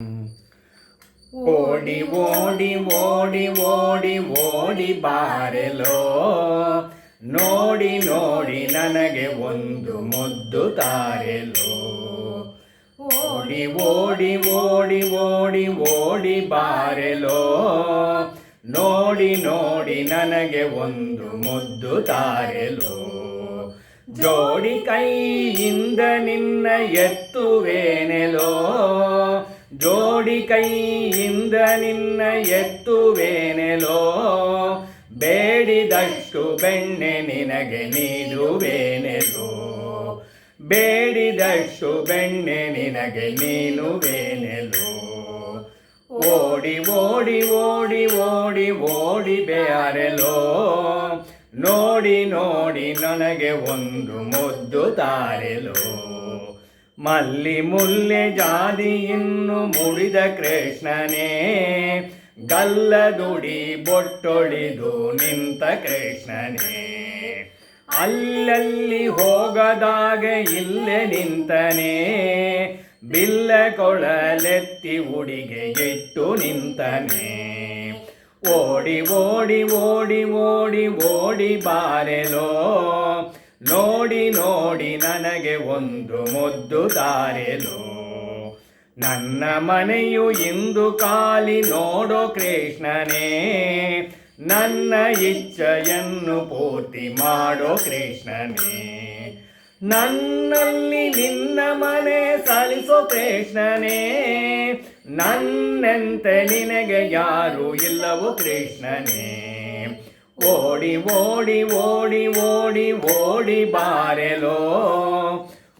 ಓಡಿ ಓಡಿ ಓಡಿ ಓಡಿ ಓಡಿ ಬಾರೆಲೋ, ನೋಡಿ ನೋಡಿ ನನಗೆ ಒಂದು ಮುದ್ದು ತಾರೆಲೋ. ಓಡಿ ಓಡಿ ಓಡಿ ಓಡಿ ಓಡಿ ಬಾರೆಲೋ, ನೋಡಿ ನೋಡಿ ನನಗೆ ಒಂದು ಮುದ್ದು ತಾರೆಲೋ. ಜೋಡಿ ಕೈಯಿಂದ ನಿನ್ನ ಎತ್ತುವೇನೆಲೋ, ಜೋಡಿ ಕೈಯಿಂದ ನಿನ್ನ ಎತ್ತುವೇನೆಲೋ. ಬೇಡಿದಷ್ಟು ಬೆಣ್ಣೆ ನಿನಗೆ ನೀಡುವೇನೆಲೋ, ಬೇಡಿದಷ್ಟು ಬೆಣ್ಣೆ ನಿನಗೆ ನೀನುವೇನೆಲೋ. ಓಡಿ ಓಡಿ ಓಡಿ ಓಡಿ ಓಡಿ ಬ್ಯಾರೆಲೋ, ನೋಡಿ ನೋಡಿ ನನಗೆ ಒಂದು ಮುದ್ದು ತಾರೆಲೋ. ಮಲ್ಲಿ ಮುಲ್ಲೆ ಜಾದಿ ಇನ್ನು ಮುಡಿದ ಕೃಷ್ಣನೇ, ಗಲ್ಲದುಡಿ ಬೊಟ್ಟೊಳಿದು ನಿಂತ ಕೃಷ್ಣನೇ. ಅಲ್ಲಲ್ಲಿ ಹೋಗದಾಗ ಇಲ್ಲೇ ನಿಂತನೇ, ಬಿಲ್ಲ ಕೊಳಲೆತ್ತಿ ಉಡಿಗೆ ಇಟ್ಟು ನಿಂತನೇ. ಓಡಿ ಓಡಿ ಓಡಿ ಓಡಿ ಓಡಿ ಬಾರೆಲೋ, ನೋಡಿ ನೋಡಿ ನನಗೆ ಒಂದು ಮುದ್ದು ತಾರೆಲೋ. ನನ್ನ ಮನೆಯು ಇಂದು ಖಾಲಿ ನೋಡೋ ಕೃಷ್ಣನೇ, ನನ್ನ ಇಚ್ಛೆಯನ್ನು ಪೂರ್ತಿ ಮಾಡೋ ಕೃಷ್ಣನೇ. ನನ್ನಲ್ಲಿ ನಿನ್ನ ಮನೆ ಸಳಿಸೋ ಕೃಷ್ಣನೇ, ನನ್ನಂತೆ ನಿನಗೆ ಯಾರು ಇಲ್ಲವೋ ಕೃಷ್ಣನೇ. ಓಡಿ ಓಡಿ ಓಡಿ ಓಡಿ ಓಡಿ ಬಾರೆಲೋ,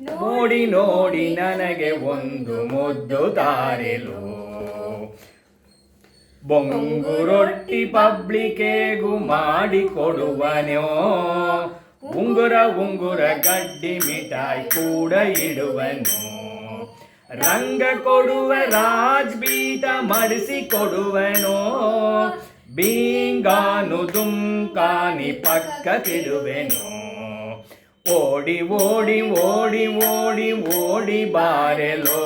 ನೋಡಿ ನೋಡಿ ನನಗೆ ಒಂದು ಮುದ್ದು ತಾರೆಲೋ. ಬೊಂಗು ರೊಟ್ಟಿ ಪಬ್ಲಿಕೆಗೂ ಮಾಡಿ ಕೊಡುವನೋ, ಉಂಗುರ ಉಂಗುರ ಗಡ್ಡಿ ಮಿಠಾಯಿ ಕೂಡ ಇಡುವನು. ರಂಗ ಕೊಡುವ ರಾಜ್ ಬೀಟ ಮಡಿಸಿ ಕೊಡುವನೋ, ಬೀಂಗಾನು ದುಮ್ಕಾನಿ ಪಕ್ಕಕ್ಕಿಡುವೆನೋ. ಓಡಿ ಓಡಿ ಓಡಿ ಓಡಿ ಓಡಿ ಬಾರೆಲೋ,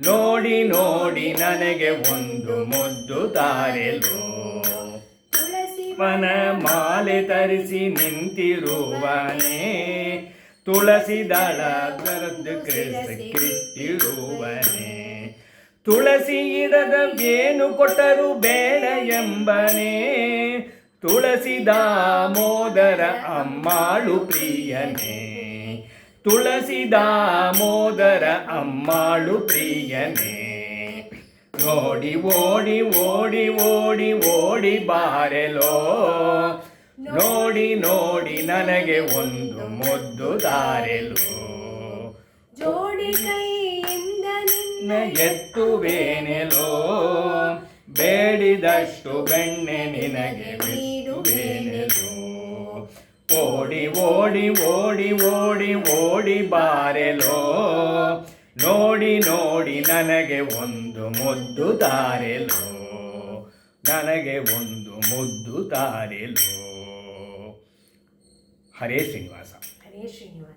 ನೋಡಿ ನೋಡಿ ನನಗೆ ಒಂದು ಮುದ್ದು ತಾರೆಲೋ. ತುಳಸಿವನ ಮಾಲೆ ತರಿಸಿ ನಿಂತಿರುವನೇ, ತುಳಸಿ ದಳ ದರದ್ದು ಕಿಟ್ಟಿರುವನೇ. ತುಳಸಿ ಇಡದ ಏನು ಕೊಟ್ಟರು ಬೇಡ ಎಂಬನೇ, ತುಳಸಿ ದಾಮೋದರ ಅಮ್ಮಾಳು ಪ್ರಿಯನೇ. ತುಳಸಿ ದಾಮೋದರ ಅಮ್ಮಾಳು ಪ್ರಿಯನೇ. ನೋಡಿ ಓಡಿ ಓಡಿ ಓಡಿ ಓಡಿ ಬಾರೆಲೋ, ನೋಡಿ ನೋಡಿ ನನಗೆ ಒಂದು ಮುದ್ದು ತಾರೆಲೋ. ಜೋಡಿ ಕೈಯಿಂದ ನಿನ್ನ ಎತ್ತುವೇನೆಲೋ, ಬೇಡಿದಷ್ಟು ಬೆಣ್ಣೆ ನಿನಗೆ ನೀಡುವೇನೆಲೋ. ಓಡಿ ಓಡಿ ಓಡಿ ಓಡಿ ಓಡಿ ಬಾರೆಲೋ, ನೋಡಿ ನೋಡಿ ನನಗೆ ಒಂದು ಮುದ್ದು ತಾರೆಲೋ, ನನಗೆ ಒಂದು ಮುದ್ದು ತಾರೆಲೋ. ಹರೇ ಶ್ರೀನಿವಾಸ. ಹರೇ ಶ್ರೀನಿವಾಸ.